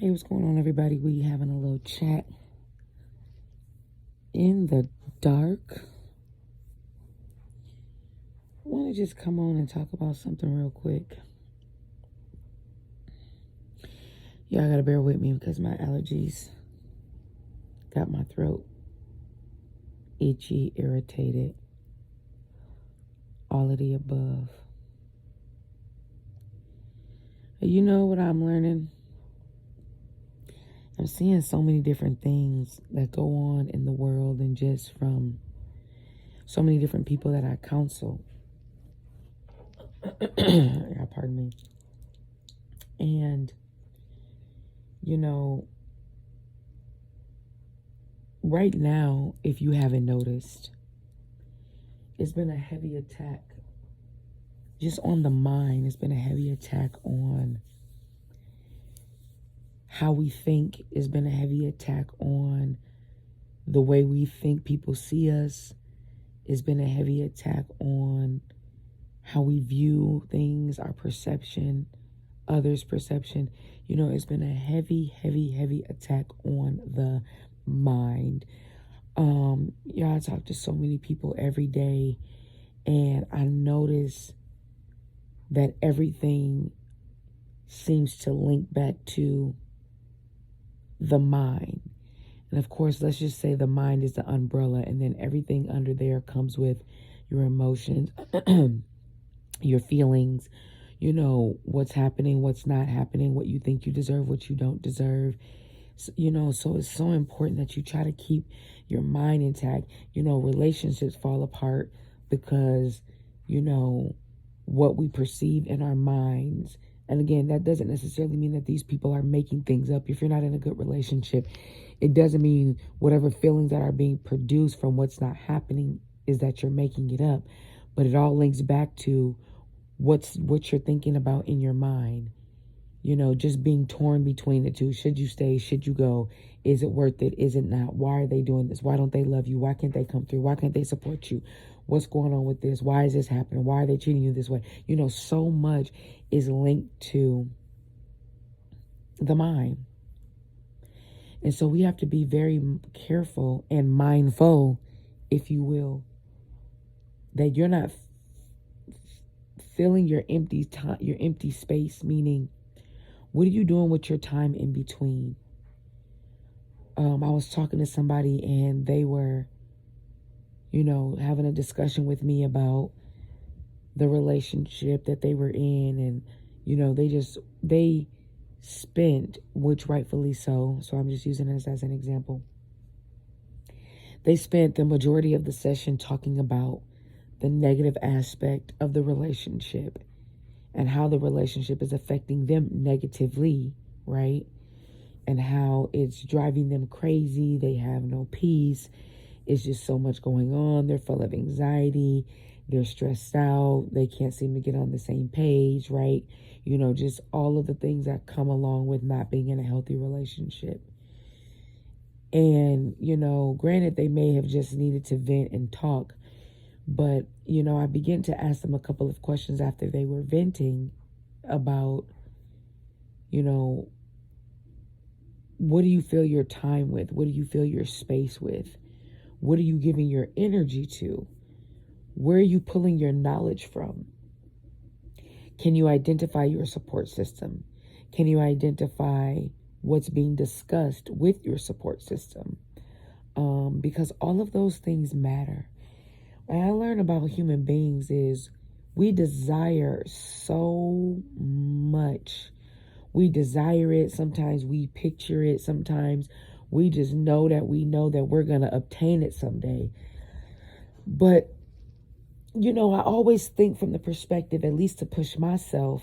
Hey, what's going on, everybody? We having a little chat in the dark. I want to just come on and talk about something real quick. Y'all gotta bear with me because my allergies got my throat itchy, irritated, all of the above. You know what I'm learning? I'm seeing so many different things that go on in the world, and just from so many different people that I counsel. Yeah, pardon me. And, you know, right now, if you haven't noticed, it's been a heavy attack just on the mind. It's been a heavy attack on how we think. It's been a heavy attack on the way we think people see us. It's been a heavy attack on how we view things, our perception, others' perception. You know, it's been a heavy, heavy, heavy attack on the mind. Y'all, I talk to so many people every day, and I notice that everything seems to link back to the mind. And of course, let's just say the mind is the umbrella, and then everything under there comes with your emotions, your feelings, you know, what's happening, what's not happening, what you think you deserve, what you don't deserve. So, you know, so it's so important that you try to keep your mind intact. You know, relationships fall apart because, you know, what we perceive in our minds. And again, that doesn't necessarily mean that these people are making things up. If you're not in a good relationship, it doesn't mean whatever feelings that are being produced from what's not happening is that you're making it up. But it all links back to what you're thinking about in your mind. You know, just being torn between the two. Should you stay? Should you go? Is it worth it? Is it not? Why are they doing this? Why don't they love you? Why can't they come through? Why can't they support you? What's going on with this? Why is this happening? Why are they treating you this way? You know, so much is linked to the mind. And so we have to be very careful and mindful, if you will, that you're not filling your empty time, your empty space, meaning, what are you doing with your time in between? I was talking to somebody, and they were, you know, having a discussion with me about the relationship that they were in. And, you know, they spent, which rightfully so I'm just using this as an example. They spent the majority of the session talking about the negative aspect of the relationship and how the relationship is affecting them negatively, right? And how it's driving them crazy. They have no peace. It's just so much going on. They're full of anxiety. They're stressed out. They can't seem to get on the same page, right? You know, just all of the things that come along with not being in a healthy relationship. And, you know, granted, they may have just needed to vent and talk. But, you know, I began to ask them a couple of questions after they were venting about, you know, what do you fill your time with? What do you fill your space with? What are you giving your energy to? Where are you pulling your knowledge from? Can you identify your support system? Can you identify what's being discussed with your support system? Because all of those things matter. What I learned about human beings is we desire so much. We desire it. Sometimes we picture it. Sometimes we just know that we're going to obtain it someday. But, you know, I always think from the perspective, at least to push myself,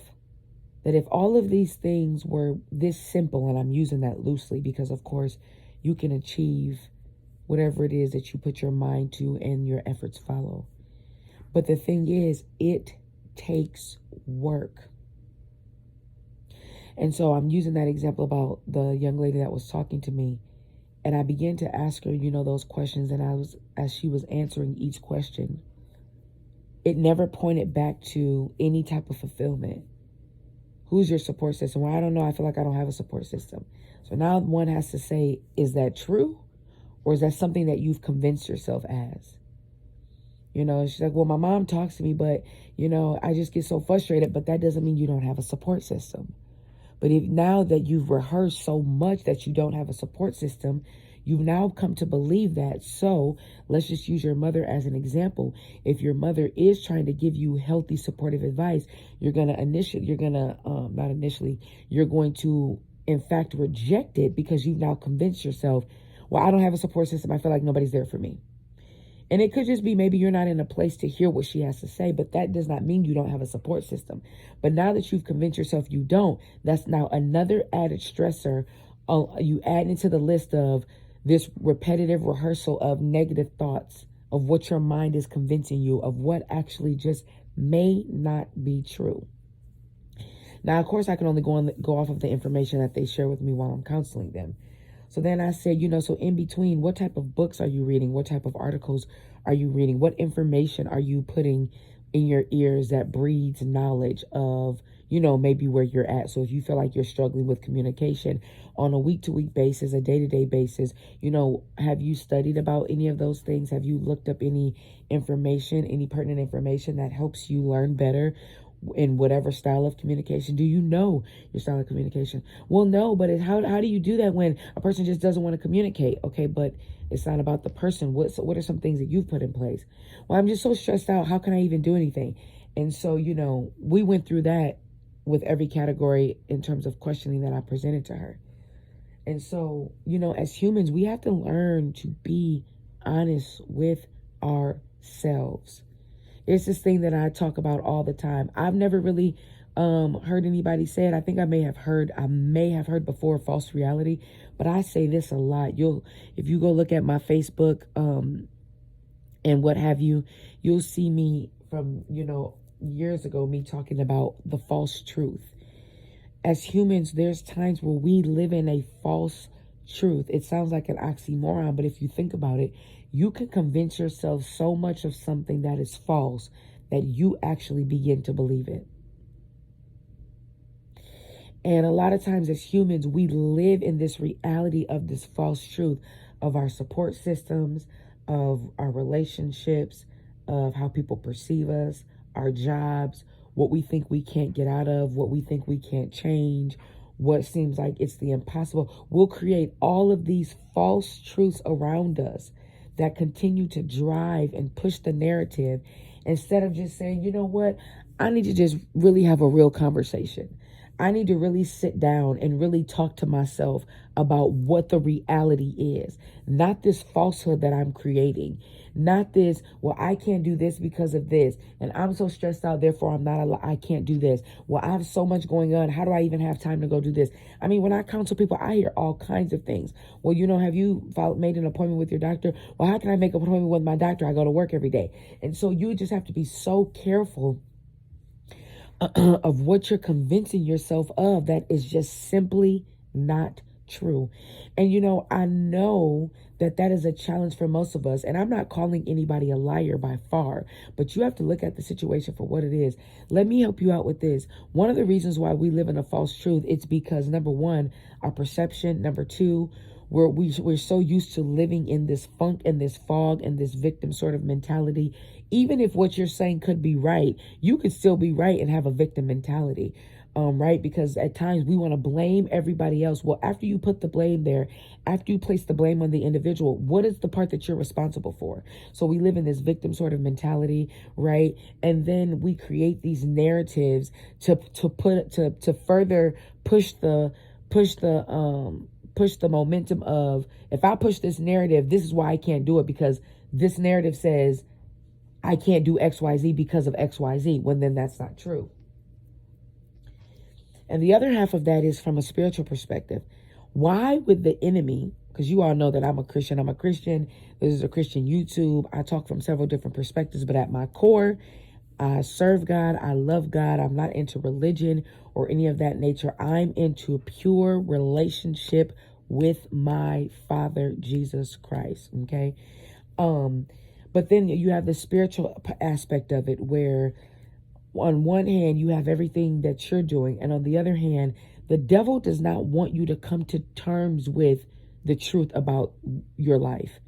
that if all of these things were this simple, and I'm using that loosely because, of course, you can achieve whatever it is that you put your mind to and your efforts follow. But the thing is, it takes work. And so I'm using that example about the young lady that was talking to me. And I began to ask her, you know, those questions. And as she was answering each question, it never pointed back to any type of fulfillment. who's your support system? Well, I don't know. I feel like I don't have a support system. So now one has to say, is that true? Or is that something that you've convinced yourself as? You know, she's like, well, my mom talks to me, but, you know, I just get so frustrated. But that doesn't mean you don't have a support system. But if now that you've rehearsed so much that you don't have a support system, you've now come to believe that. So let's just use your mother as an example. If your mother is trying to give you healthy, supportive advice, you're going to in fact reject it because you've now convinced yourself, well, I don't have a support system. I feel like nobody's there for me. And it could just be maybe you're not in a place to hear what she has to say, but that does not mean you don't have a support system. But now that you've convinced yourself you don't, that's now another added stressor you add into the list of this repetitive rehearsal of negative thoughts, of what your mind is convincing you of what actually just may not be true. Now, of course, I can only go off of the information that they share with me while I'm counseling them. So then I said, so in between, what type of books are you reading? What type of articles are you reading? What information are you putting in your ears that breeds knowledge of, maybe where you're at? So if you feel like you're struggling with communication on a week-to-week basis, a day-to-day basis, have you studied about any of those things? Have you looked up any information, any pertinent information that helps you learn better in whatever style of communication? Do you know your style of communication? Well, no, but how do you do that when a person just doesn't want to communicate? Okay, but it's not about the person. What are some things that you've put in place? Well, I'm just so stressed out. How can I even do anything? And so, we went through that with every category in terms of questioning that I presented to her. And so, as humans, we have to learn to be honest with ourselves. It's this thing that I talk about all the time. I've never really heard anybody say it. I think I may have heard before false reality, but I say this a lot. If you go look at my Facebook and what have you, you'll see me from, years ago, me talking about the false truth. As humans, there's times where we live in a false truth. It sounds like an oxymoron, but if you think about it, you can convince yourself so much of something that is false that you actually begin to believe it. And a lot of times as humans, we live in this reality of this false truth of our support systems, of our relationships, of how people perceive us, our jobs, what we think we can't get out of, what we think we can't change, what seems like it's the impossible. We'll create all of these false truths around us that continue to drive and push the narrative instead of just saying, you know what, I need to just really have a real conversation. I need to really sit down and really talk to myself about what the reality is, not this falsehood that I'm creating, not this, well, I can't do this because of this, and I'm so stressed out, therefore I can't do this. Well, I have so much going on. How do I even have time to go do this? I mean, when I counsel people, I hear all kinds of things. Well, have you made an appointment with your doctor? Well, how can I make an appointment with my doctor? I go to work every day. And so you just have to be so careful of what you're convincing yourself of that is just simply not true. And, I know that is a challenge for most of us. And I'm not calling anybody a liar by far, but you have to look at the situation for what it is. Let me help you out with this. One of the reasons why we live in a false truth, it's because, number one, our perception. Number two, we're so used to living in this funk and this fog and this victim sort of mentality. Even if what you're saying could be right, you could still be right and have a victim mentality. Right? Because at times we want to blame everybody else. Well, after you put the blame there, after you place the blame on the individual, what is the part that you're responsible for? So we live in this victim sort of mentality, right? And then we create these narratives to further push the momentum of, if I push this narrative, this is why I can't do it, because this narrative says I can't do XYZ because of XYZ, when then that's not true. And the other half of that is from a spiritual perspective. Why would the enemy, because you all know that I'm a Christian. This is a Christian YouTube. I talk from several different perspectives, but at my core, I serve God. I love God. I'm not into religion or any of that nature. I'm into pure relationship with my Father, Jesus Christ. Okay. But then you have the spiritual aspect of it, where on one hand, you have everything that you're doing. And on the other hand, the devil does not want you to come to terms with the truth about your life.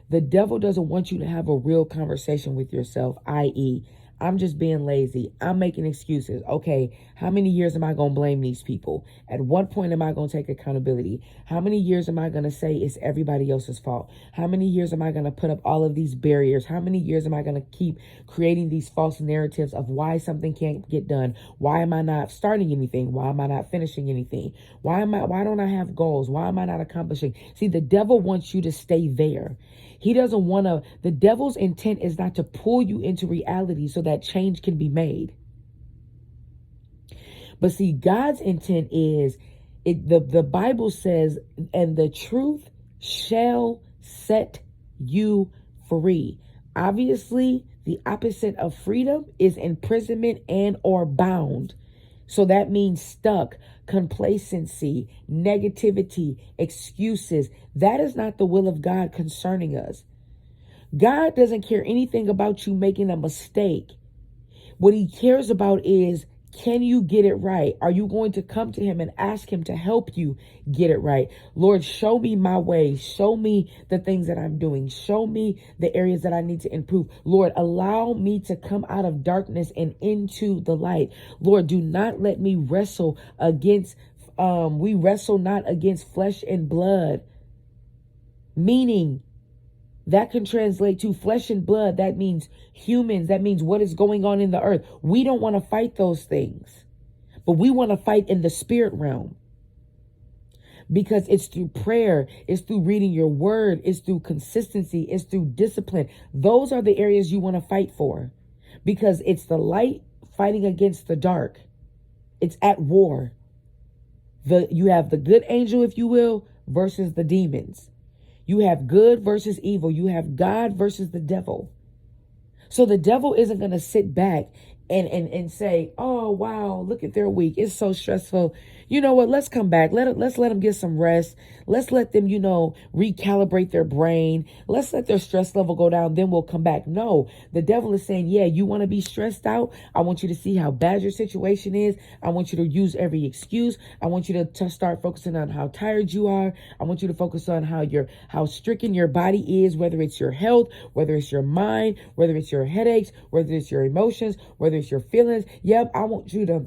The devil doesn't want you to have a real conversation with yourself, i.e., I'm just being lazy. I'm making excuses. Okay, how many years am I going to blame these people? At what point am I going to take accountability? How many years am I going to say it's everybody else's fault? How many years am I going to put up all of these barriers? How many years am I going to keep creating these false narratives of why something can't get done? Why am I not starting anything? Why am I not finishing anything? Why don't I have goals? Why am I not accomplishing? See, the devil wants you to stay there. He doesn't want to, the devil's intent is not to pull you into reality so that change can be made. But see, God's intent is, the Bible says, and the truth shall set you free. Obviously, the opposite of freedom is imprisonment and or bound. So that means stuck, complacency, negativity, excuses. That is not the will of God concerning us. God doesn't care anything about you making a mistake. What he cares about is, can you get it right? Are you going to come to him and ask him to help you get it right? Lord, show me my way. Show me the things that I'm doing. Show me the areas that I need to improve. Lord, allow me to come out of darkness and into the light. Lord, do not let me wrestle against, we wrestle not against flesh and blood. Meaning, that can translate to flesh and blood. That means humans. That means what is going on in the earth. We don't want to fight those things, but we want to fight in the spirit realm, because it's through prayer. It's through reading your word. It's through consistency. It's through discipline. Those are the areas you want to fight for, because it's the light fighting against the dark. It's at war. You have the good angel, if you will, versus the demons. You have good versus evil. You have God versus the devil. So the devil isn't going to sit back and say, oh, wow, look at their week. It's so stressful. You know what? Let's come back. Let's let them get some rest. Let's let them, recalibrate their brain. Let's let their stress level go down. Then we'll come back. No, the devil is saying, yeah, you want to be stressed out? I want you to see how bad your situation is. I want you to use every excuse. I want you to start focusing on how tired you are. I want you to focus on how stricken your body is, whether it's your health, whether it's your mind, whether it's your headaches, whether it's your emotions, whether it's your feelings. Yep, I want you to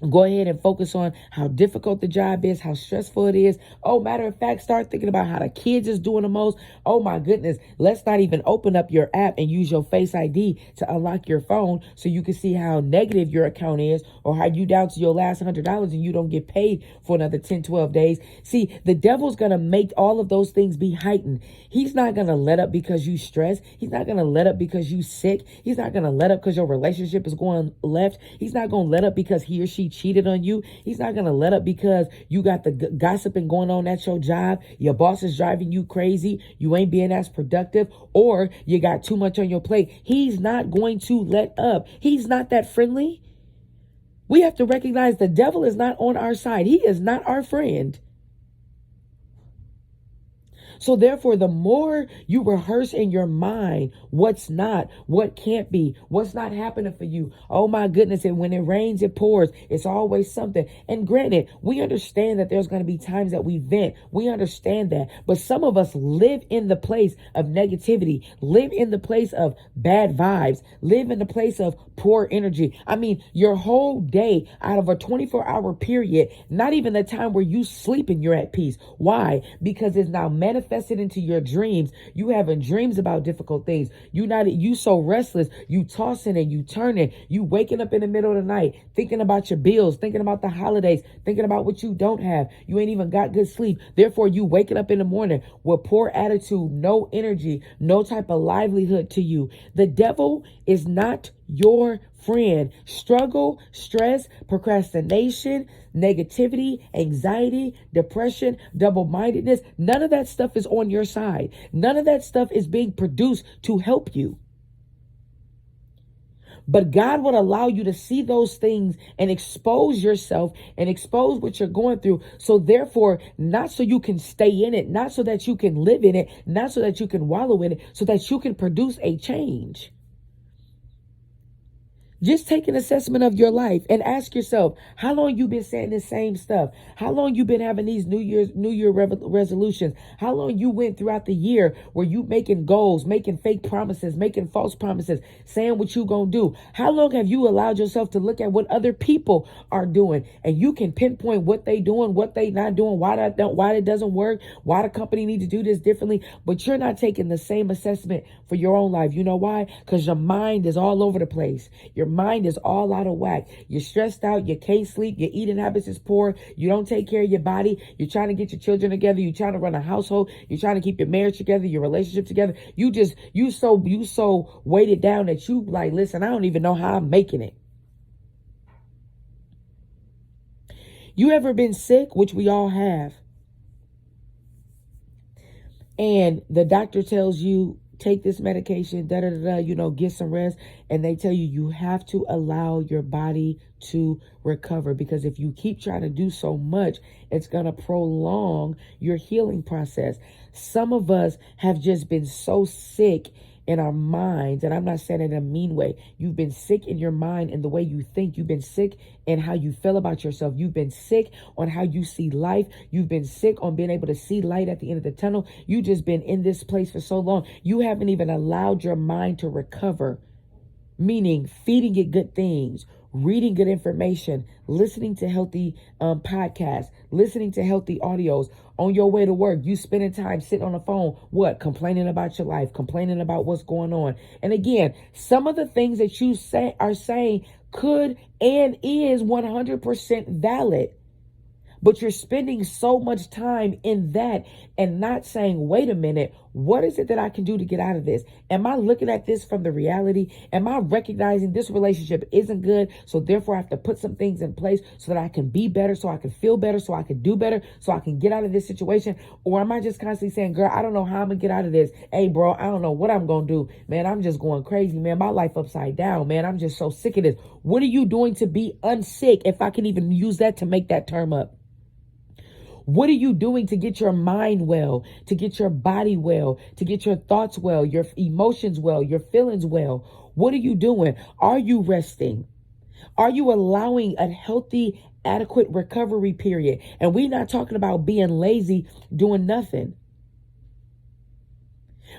go ahead and focus on how difficult the job is, how stressful it is. Oh, matter of fact, start thinking about how the kids is doing the most. Oh my goodness. Let's not even open up your app and use your Face ID to unlock your phone so you can see how negative your account is, or how you down to your last $100 and you don't get paid for another 10, 12 days. See, the devil's going to make all of those things be heightened. He's not going to let up because you stress. He's not going to let up because you sick. He's not going to let up because your relationship is going left. He's not going to let up because he or she cheated on you. He's not going to let up because you got the gossiping going on at your job. Your boss is driving you crazy. You ain't being as productive, or you got too much on your plate. He's not going to let up. He's not that friendly. We have to recognize the devil is not on our side. He is not our friend. So therefore, the more you rehearse in your mind what's not, what can't be, what's not happening for you. Oh my goodness. And when it rains, it pours. It's always something. And granted, we understand that there's going to be times that we vent. We understand that. But some of us live in the place of negativity, live in the place of bad vibes, live in the place of poor energy. I mean, your whole day out of a 24-hour period, not even the time where you sleep and you're at peace. Why? Because it's now manifested into your dreams. You having dreams about difficult things. You so restless. You tossing and you turning. You waking up in the middle of the night, thinking about your bills, thinking about the holidays, thinking about what you don't have. You ain't even got good sleep. Therefore, you waking up in the morning with poor attitude, no energy, no type of livelihood to you. The devil is not your friend. Struggle, stress, procrastination, negativity, anxiety, depression, double-mindedness, none of that stuff is on your side. None of that stuff is being produced to help you. But God would allow you to see those things and expose yourself and expose what you're going through. So therefore, not so you can stay in it, not so that you can live in it, not so that you can wallow in it, so that you can produce a change. Just take an assessment of your life and ask yourself, how long you been saying the same stuff? How long you been having these New Year resolutions? How long you went throughout the year where you making goals, making fake promises, making false promises, saying what you gonna do? How long have you allowed yourself to look at what other people are doing, and you can pinpoint what they doing, what they not doing, why it doesn't work, why the company need to do this differently, but you're not taking the same assessment for your own life. You know why? Because your mind is all over the place. Your mind is all out of whack. You're stressed out. You can't sleep. Your eating habits is poor. You don't take care of your body. You're trying to get your children together. You're trying to run a household. You're trying to keep your marriage together, your relationship together. You so weighted down that you like, listen, I don't even know how I'm making it. You ever been sick, which we all have, and the doctor tells you, take this medication, get some rest. And they tell you have to allow your body to recover, because if you keep trying to do so much, it's going to prolong your healing process. Some of us have just been so sick in our minds, and I'm not saying it in a mean way. You've been sick in your mind and the way you think. You've been sick in how you feel about yourself. You've been sick on how you see life. You've been sick on being able to see light at the end of the tunnel. You've just been in this place for so long. You haven't even allowed your mind to recover, meaning feeding it good things, reading good information, listening to healthy podcasts, listening to healthy audios. On your way to work, you spending time sitting on the phone, complaining about your life, complaining about what's going on. And again, some of the things that you are saying could and is 100% valid. But you're spending so much time in that and not saying, wait a minute, what is it that I can do to get out of this? Am I looking at this from the reality? Am I recognizing this relationship isn't good, so therefore I have to put some things in place so that I can be better, so I can feel better, so I can do better, so I can get out of this situation? Or am I just constantly saying, girl, I don't know how I'm going to get out of this. Hey, bro, I don't know what I'm going to do. Man, I'm just going crazy, man. My life upside down, man. I'm just so sick of this. What are you doing to be unsick, if I can even use that to make that term up? What are you doing to get your mind well, to get your body well, to get your thoughts well, your emotions well, your feelings well? What are you doing? Are you resting? Are you allowing a healthy, adequate recovery period? And we're not talking about being lazy, doing nothing.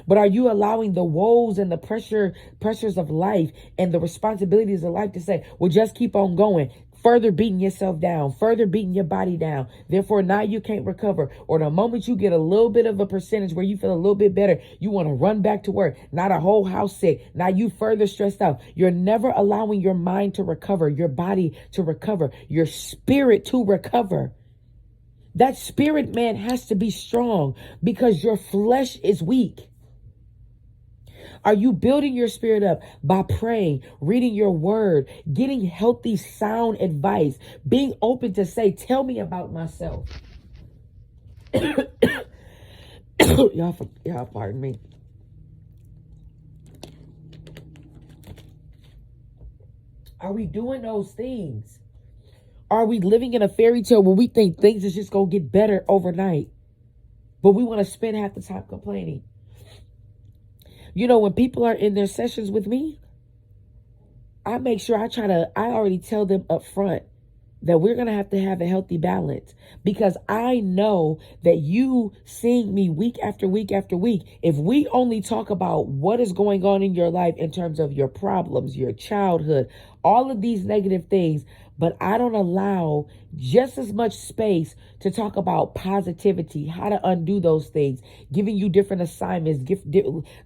But are you allowing the woes and the pressures of life and the responsibilities of life to say, well, just keep on going, further beating yourself down, further beating your body down. Therefore, now you can't recover. Or the moment you get a little bit of a percentage where you feel a little bit better, you want to run back to work. Not a whole house sick. Now you further stressed out. You're never allowing your mind to recover, your body to recover, your spirit to recover. That spirit, man, has to be strong because your flesh is weak. Are you building your spirit up by praying, reading your word, getting healthy, sound advice, being open to say, tell me about myself? Y'all pardon me. Are we doing those things? Are we living in a fairy tale where we think things is just going to get better overnight, but we want to spend half the time complaining? You know, when people are in their sessions with me, I make sure I already tell them up front that we're going to have a healthy balance, because I know that you seeing me week after week after week, if we only talk about what is going on in your life in terms of your problems, your childhood, all of these negative things, but I don't allow just as much space to talk about positivity, how to undo those things, giving you different assignments,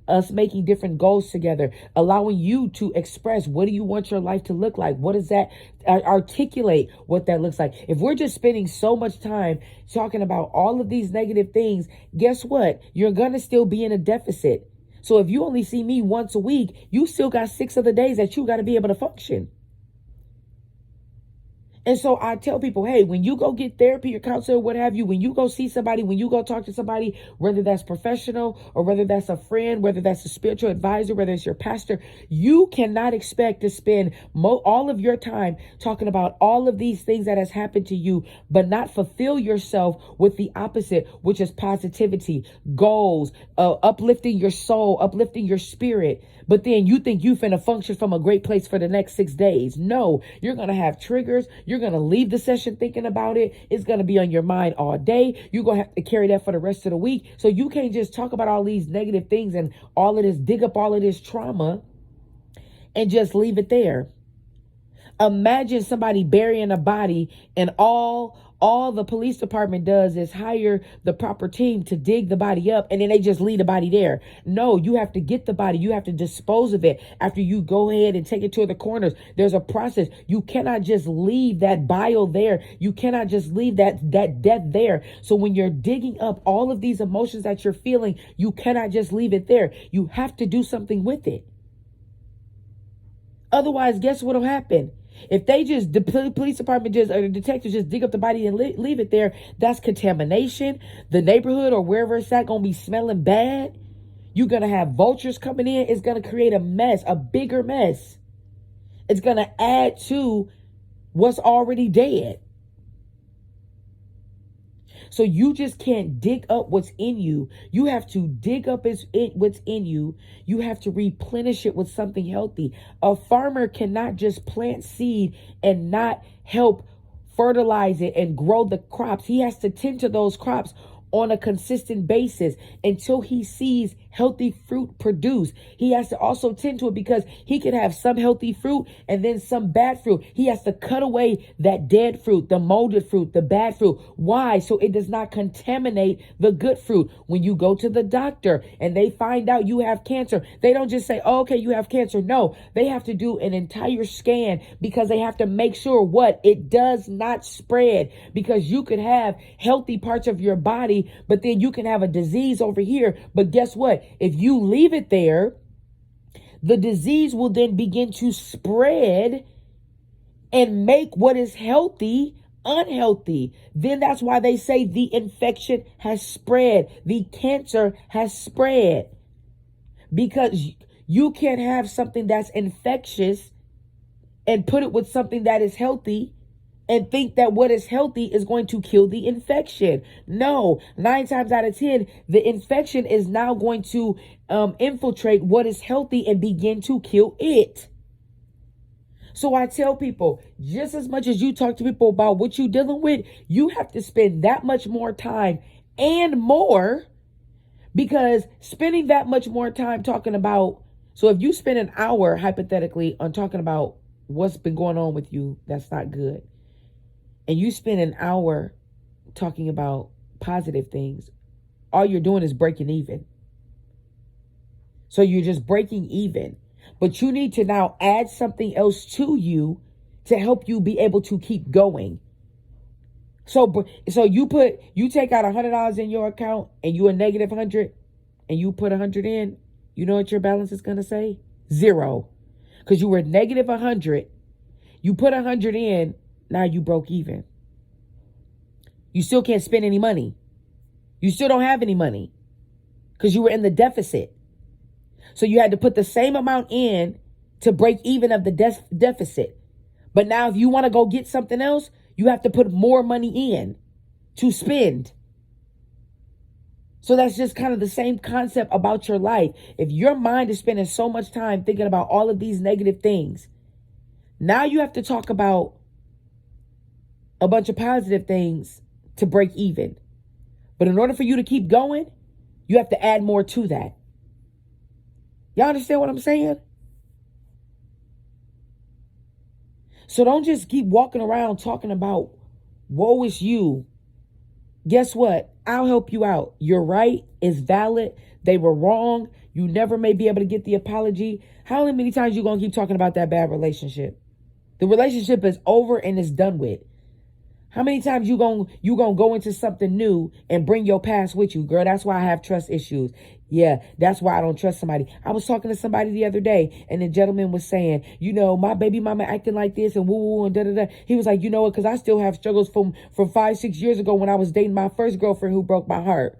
us making different goals together, allowing you to express, what do you want your life to look like? What is that? Articulate what that looks like. If we're just spending so much time talking about all of these negative things, guess what? You're going to still be in a deficit. So if you only see me once a week, you still got 6 other days that you got to be able to function. And so I tell people, hey, when you go get therapy or counselor, what have you, when you go see somebody, when you go talk to somebody, whether that's professional or whether that's a friend, whether that's a spiritual advisor, whether it's your pastor, you cannot expect to spend all of your time talking about all of these things that has happened to you, but not fulfill yourself with the opposite, which is positivity, goals, uplifting your soul, uplifting your spirit, But then you think you finna function from a great place for the next 6 days. No, you're going to have triggers. You're going to leave the session thinking about it. It's going to be on your mind all day. You're going to have to carry that for the rest of the week. So you can't just talk about all these negative things and all of this, dig up all of this trauma and just leave it there. Imagine somebody burying a body and all the police department does is hire the proper team to dig the body up and then they just leave the body there. No, you have to get the body. You have to dispose of it after you go ahead and take it to the coroners. There's a process. You cannot just leave that bile there. You cannot just leave that death there. So when you're digging up all of these emotions that you're feeling, you cannot just leave it there. You have to do something with it. Otherwise, guess what'll happen? If they just, the police department just, or the detectives just dig up the body and leave it there, that's contamination. The neighborhood or wherever it's at going to be smelling bad. You're going to have vultures coming in. It's going to create a mess, a bigger mess. It's going to add to what's already dead. So you just can't dig up what's in you. You have to dig up what's in you. You have to replenish it with something healthy. A farmer cannot just plant seed and not help fertilize it and grow the crops. He has to tend to those crops on a consistent basis until he sees healthy fruit produce. He has to also tend to it because he can have some healthy fruit and then some bad fruit. He has to cut away that dead fruit, the molded fruit, the bad fruit. Why? So it does not contaminate the good fruit. When you go to the doctor and they find out you have cancer, they don't just say, oh, okay, you have cancer. No, they have to do an entire scan because they have to make sure what? It does not spread, because you could have healthy parts of your body, but then you can have a disease over here. But guess what? If you leave it there, the disease will then begin to spread and make what is healthy unhealthy. Then that's why they say the infection has spread. The cancer has spread. Because you can't have something that's infectious and put it with something that is healthy and think that what is healthy is going to kill the infection. No, 9 times out of 10, the infection is now going to infiltrate what is healthy and begin to kill it. So I tell people, just as much as you talk to people about what you're dealing with, you have to spend that much more time and more, because spending that much more time talking about, so if you spend an hour hypothetically on talking about what's been going on with you, that's not good. And you spend an hour talking about positive things, all you're doing is breaking even. So you're just breaking even. But you need to now add something else to you to help you be able to keep going. So you take out $100 in your account and you a negative 100 and you put 100 in, you know what your balance is going to say? 0. Because you were negative 100. You put 100 in. Now you broke even. You still can't spend any money. You still don't have any money because you were in the deficit. So you had to put the same amount in to break even of the deficit. But now if you want to go get something else, you have to put more money in to spend. So that's just kind of the same concept about your life. If your mind is spending so much time thinking about all of these negative things, now you have to talk about a bunch of positive things to break even. But in order for you to keep going, you have to add more to that. Y'all understand what I'm saying? So don't just keep walking around talking about woe is you. Guess what? I'll help you out. You're right. It's valid. They were wrong. You never may be able to get the apology. How many times you going to keep talking about that bad relationship? The relationship is over and it's done with. How many times you gonna go into something new and bring your past with you? Girl, that's why I have trust issues. Yeah, that's why I don't trust somebody. I was talking to somebody the other day and the gentleman was saying, my baby mama acting like this and woo and da-da-da. He was like, you know what? Because I still have struggles from 5-6 years ago when I was dating my first girlfriend who broke my heart.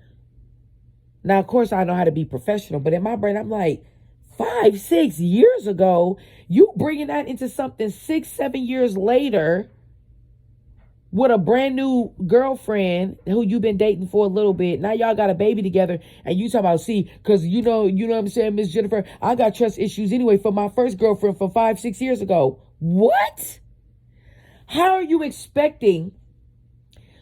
Now, of course, I know how to be professional, but in my brain, I'm like, 5-6 years ago, you bringing that into something 6-7 years later. with a brand new girlfriend who you've been dating for a little bit. Now y'all got a baby together, and you talk about, see, because you know what I'm saying, Miss Jennifer, I got trust issues anyway from my first girlfriend from 5-6 years ago. What? How are you expecting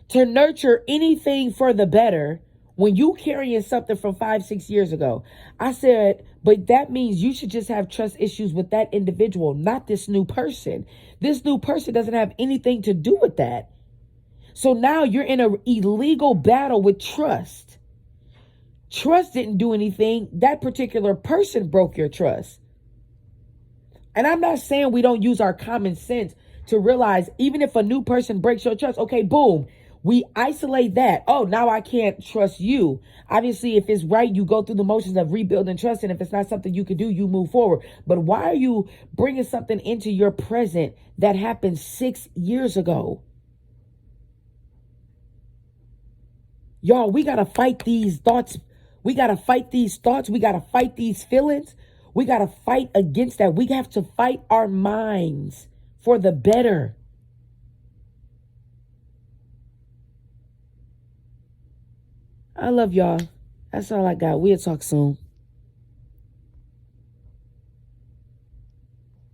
to nurture anything for the better when you carrying something from 5-6 years ago? I said, but that means you should just have trust issues with that individual, not this new person. This new person doesn't have anything to do with that. So now you're in an illegal battle with trust. Trust didn't do anything. That particular person broke your trust. And I'm not saying we don't use our common sense to realize, even if a new person breaks your trust, okay, boom, we isolate that. Oh, now I can't trust you. Obviously, if it's right, you go through the motions of rebuilding trust. And if it's not something you can do, you move forward. But why are you bringing something into your present that happened 6 years ago? Y'all, we got to fight these thoughts. We got to fight these thoughts. We got to fight these feelings. We got to fight against that. We have to fight our minds for the better. I love y'all. That's all I got. We'll talk soon.